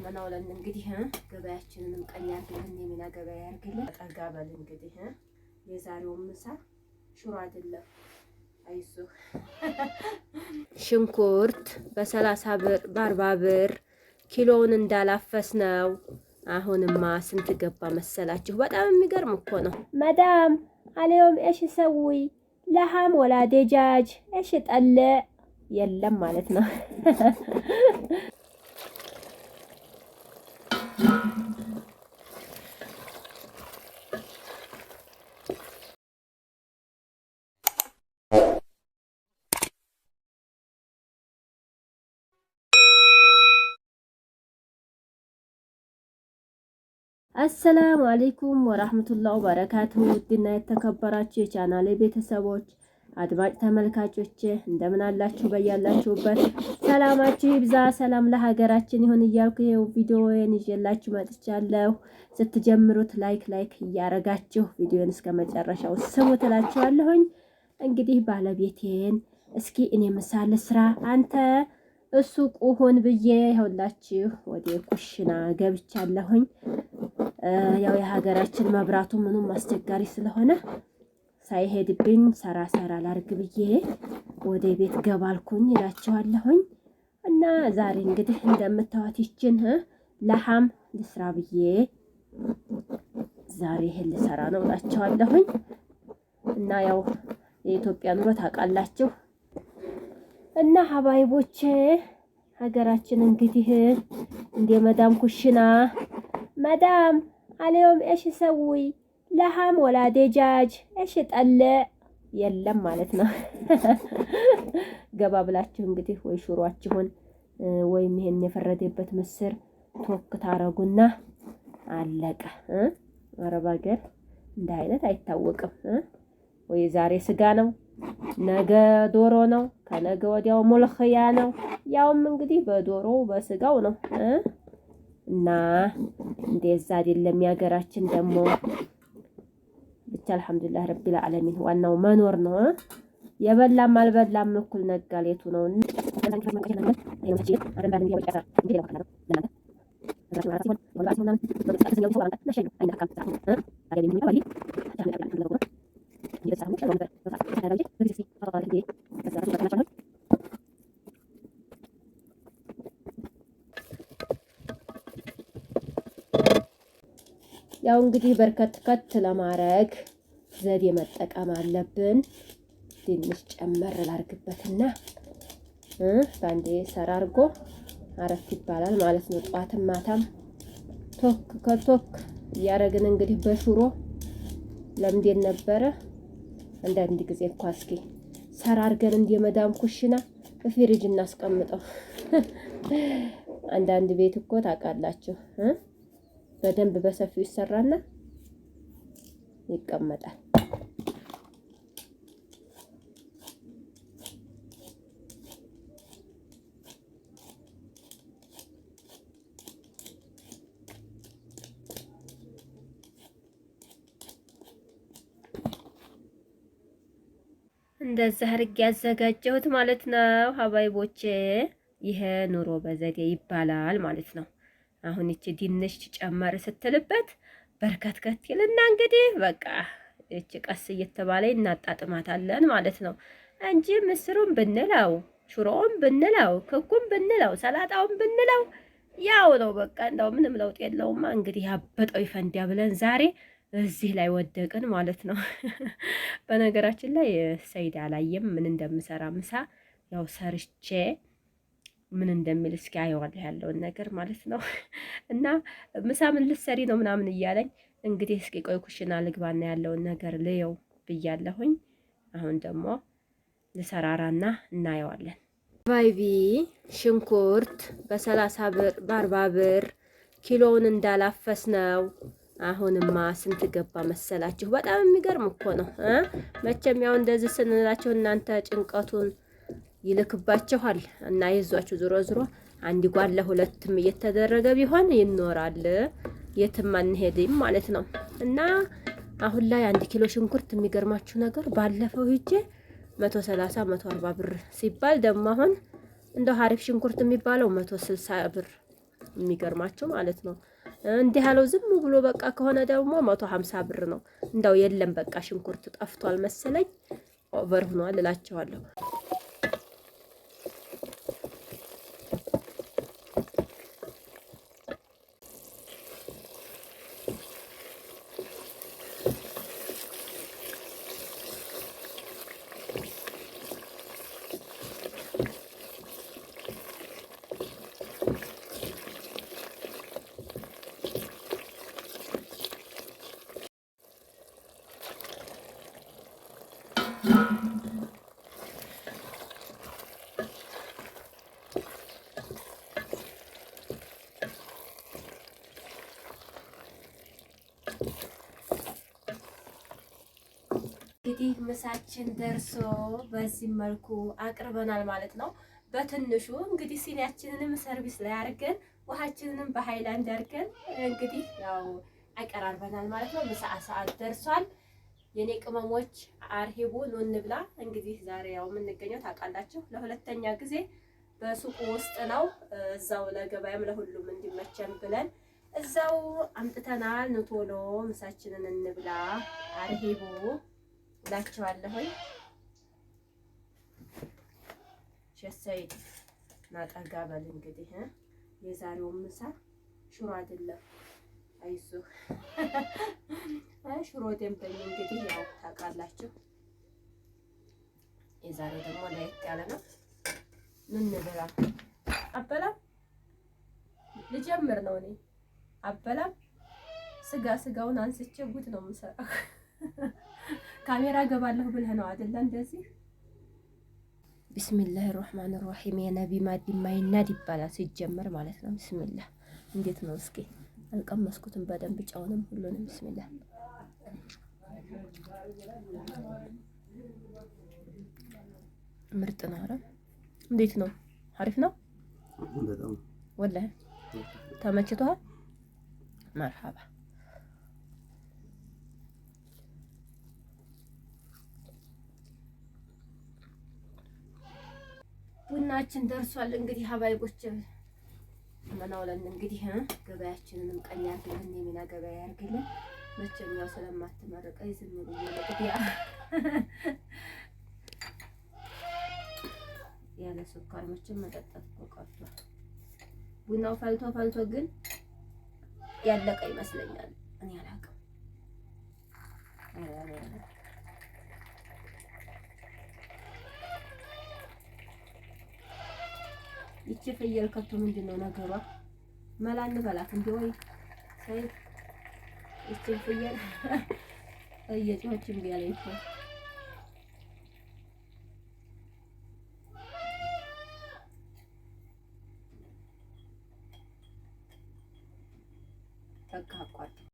ከርመናውለን እንግዲህ ገበያችንንም ቀን ያርግልን የሚና ገበያ ያርግልን። ጠጋ በል እንግዲህ የዛሬው ምሳ ሽሮ አይደለም። አይዞህ ሽንኩርት በ30 ብር በ40 ብር ኪሎውን እንዳላፈስ ነው። አሁንማ ስንት ገባ መሰላችሁ? በጣም የሚገርም እኮ ነው። መዳም አለዮም እሺ ሰውይ ለሃም ወላ ደጃጅ እሺ ጠለ የለም ማለት ነው። አሰላሙ አለይኩም ወራህመቱላሂ ወበረካቱሁ። ውድና የተከበራችሁ የቻናሌ ቤተሰቦች አድማጭ ተመልካቾች እንደምን አላችሁ? በያላችሁበት ሰላማችሁ ይብዛ። ሰላም ለሀገራችን ይሁን እያልኩ ይኸው ቪዲዮዬን ይዤላችሁ መጥቻለሁ። ስትጀምሩት ላይክ እያረጋችሁ ቪዲዮን እስከ መጨረሻው ስሙት እላችኋለሁኝ። እንግዲህ ባለቤቴን እስኪ እኔ ምሳሌ ስራ አንተ እሱ ቁሁን ብዬ ይኸውላችሁ ወደ ኩሽና ገብቻለሁኝ። ያው የሀገራችን መብራቱ ምኑም አስቸጋሪ ስለሆነ ሳይሄድብኝ ሰራ ላርግ ብዬ ወደ ቤት ገባልኩኝ እላችኋለሁኝ። እና ዛሬ እንግዲህ እንደምታዩት ይችን ለሃም ልስራ ብዬ ዛሬ ይሄን ልሰራ ነው እላችኋለሁኝ። እና ያው የኢትዮጵያ ኑሮ ታውቃላችሁ። እና ሀባይቦቼ ሀገራችን እንግዲህ እንደ መዳም ኩሽና መዳም አለዮም እሺ ሰውይ ለሃም ወላ ደጃጅ እሺ ጠለ የለም ማለት ነው። ገባ ብላችሁ እንግዲህ ወይ ሽሯችሁን ወይም ይሄን የፈረደበት ምስር ቶክ ታረጉና አለቀ። አረብ ሀገር እንደ አይነት አይታወቅም። ወይ ዛሬ ስጋ ነው፣ ነገ ዶሮ ነው፣ ከነገ ወዲያው ሙልኽያ ነው። ያውም እንግዲህ በዶሮ በስጋው ነው። እና እንደዛ አይደለም ያገራችን ደግሞ ብቻ አልሐምዱሊላህ ረቢል ዓለሚን ዋናው መኖር ነው። የበላም አልበላም እኩል ነጋሌቱ ነው። ያው እንግዲህ በርከት ለማድረግ ዘዴ መጠቀም አለብን። ትንሽ ጨመር ላርግበትና ባንዴ ሰራ አርጎ አረፍ ይባላል ማለት ነው። ጧትም ማታም ቶክ እያረግን እንግዲህ በሽሮ ለምዴን ነበረ። አንዳንድ ጊዜ እኮ እስኪ ሰራ አርገን እንደ መዳም ኩሽና በፍሪጅ እናስቀምጠው። አንዳንድ ቤት እኮ ታውቃላችሁ በደንብ በሰፊው ይሰራና ይቀመጣል። እንደዛ አድርጌ ያዘጋጀሁት ማለት ነው ሀባይቦቼ። ይሄ ኑሮ በዘዴ ይባላል ማለት ነው። አሁን እቺ ድንች ጨመር ስትልበት በርከትከት ይልና እንግዲህ በቃ እቺ ቀስ እየተባለ እናጣጥማታለን ማለት ነው እንጂ ምስሩን ብንለው ሽሮውን ብንለው ክኩም ብንለው ሰላጣውን ብንለው ያው ነው በቃ እንደው ምንም ለውጥ የለውማ። እንግዲህ አበጠው ይፈንዳ ብለን ዛሬ እዚህ ላይ ወደቅን ማለት ነው። በነገራችን ላይ ሰይድ አላየም ምን እንደምሰራ ምሳ ያው ሰርቼ ምን እንደሚል እስኪ አየዋለሁ ያለውን ነገር ማለት ነው። እና ምሳ ምን ልትሰሪ ነው ምናምን እያለኝ እንግዲህ እስኪ ቆይ ኩሽና ልግባና ያለውን ነገር ልየው ብያለሁኝ። አሁን ደግሞ ልሰራራና እናየዋለን። ባይቢ ሽንኩርት በ30 ብር በ40 ብር ኪሎውን እንዳላፈስ ነው። አሁንማ ስንት ገባ መሰላችሁ? በጣም የሚገርም እኮ ነው። መቼም ያው እንደዚህ ስንላችሁ እናንተ ጭንቀቱን ይልክባችኋል እና ይዟችሁ ዞሮ አንድ ጓለ ሁለትም እየተደረገ ቢሆን ይኖራል፣ የትም አንሄድም ማለት ነው። እና አሁን ላይ 1 ኪሎ ሽንኩርት የሚገርማችሁ ነገር ባለፈው ሂጄ 130 140 ብር ሲባል ደግሞ አሁን እንደው ሀሪፍ ሽንኩርት የሚባለው 160 ብር የሚገርማቸው ማለት ነው። እንዲህ ያለው ዝም ብሎ በቃ ከሆነ ደግሞ 150 ብር ነው። እንዳው የለም በቃ ሽንኩርት ጠፍቷል መሰለኝ ኦቨር ሆኗል እላቸዋለሁ። እንግዲህ ምሳችን ደርሶ በዚህ መልኩ አቅርበናል ማለት ነው። በትንሹ እንግዲህ ሲኒያችንንም ሰርቪስ ላይ አድርገን ውሃችንንም በሃይላንድ አድርገን እንግዲህ ያው አቀራርበናል ማለት ነው። ምሳ ሰዓት ደርሷል። የኔ ቅመሞች አርሂቡ ኑ እንብላ። እንግዲህ ዛሬ ያው የምንገኘው ታውቃላችሁ ለሁለተኛ ጊዜ በሱቁ ውስጥ ነው። እዛው ለገበያም ለሁሉም እንዲመቸን ብለን እዛው አምጥተናል። ኑ ቶሎ ምሳችንን እንብላ አርሂቡ ላችኋለሁኝ። ሸሰይድ ናጠጋ በል እንግዲህ የዛሬውን ምሳ ሽሮ አይደለም አይዞህ ሽሮ ደንበኝ እንግዲህ ያው ታውቃላችሁ። የዛሬው ደግሞ ለየት ያለ ነው። ምን ብላ አበላም ልጀምር ነው እኔ አበላም ስጋውን አንስቼ ጉድ ነው የምሰራው። ካሜራ ገባለሁ ብለህ ነው አይደለ? እንደዚህ ቢስሚላህ ራህማን ራሂም የነቢ ማዲ ማይናድ ይባላል ሲጀመር ማለት ነው። ቢስሚላህ እንዴት ነው እስኪ አልቀመስኩትም በደንብ ጫውንም ሁሉንም ቢስሚላህ ምርጥ ነው። ኧረ እንዴት ነው? አሪፍ ነው ወላሂ ተመችቶሃል? መርሐባ ቡናችን ደርሷል። እንግዲህ ሀባይቦች ምናውለን እንግዲህ ገበያችንንም ቀኝ ያርግልን፣ የሚና ገበያ ያርግልን። መቼም ያው ስለማትመረቀኝ ዝም ብዬ ለግዲያ ያለ ስኳር መቼም መጠጣት ቀርቷል። ቡናው ፈልቶ ግን ያለቀ ይመስለኛል። እኔ አላውቅም። ይቺ ፍየል ከብቶ ምንድነው ነገሯ? መላ እንበላት እንዴ ወይ ሰይድ ይቺ ፍየል እየጮኸች እምቢ አለኝ እኮ በቃ አቋርጥ